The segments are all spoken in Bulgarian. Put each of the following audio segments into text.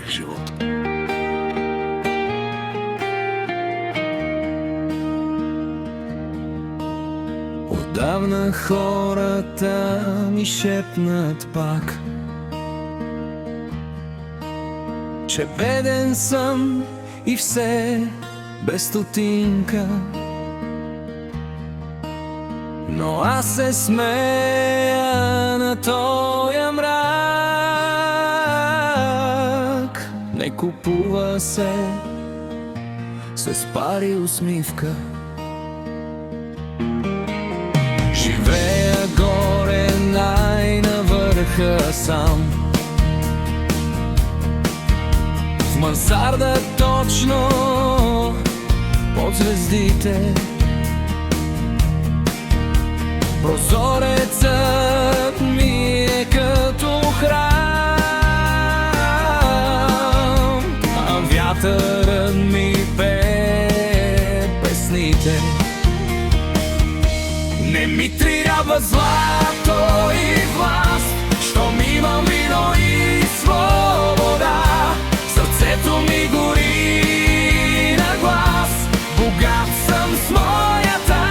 живот. Отдавна хората ми шепнат пак, че беден съм и все без стотинка. Но аз се смея на тоя мрак. Не купува се с пари усмивка. Живея горе на върха сам, в мансарда точно под звездите. Прозорецът ми е като храм, а вятърът ми пее песните. Не ми трябва злато и власт, щом имам вино и свобода. Сърцето ми гори на глас, богат съм с моята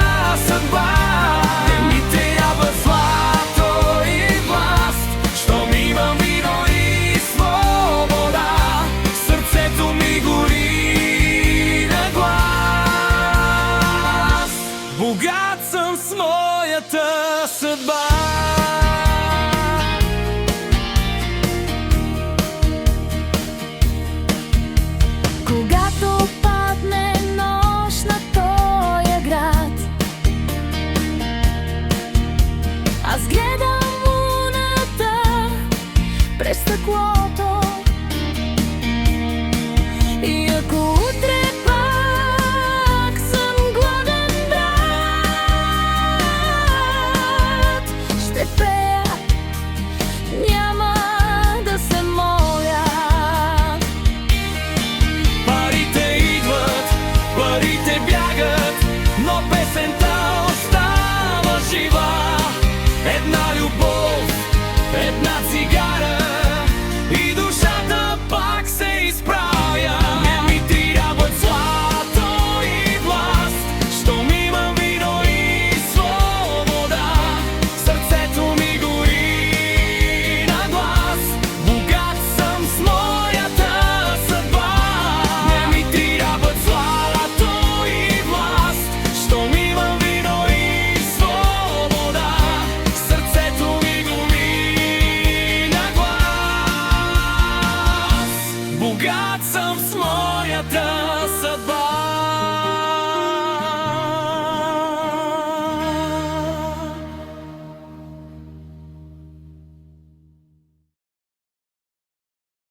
съдба. Не ми трябва злато и власт, щом имам вино и свобода. Сърцето ми гори на глас, богат съм с моята съдба. Когато падне нощ на тоя град, аз гледам луната през стъклото. И ако утре пак съм гладен, брат, ще пея, няма да се моля. Парите идват, парите бягат, но песента остава жива. Една любов, една цигара и душата пак се изправя. Не ми трябват злато и власт, щом имам вино и свобода. Сърцето ми гори на глас, богат съм с моята съдба. Не ми трябват злато и власт, щом имам вино и свобода. Сърцето ми гори на глас, богат съм с моята съдба.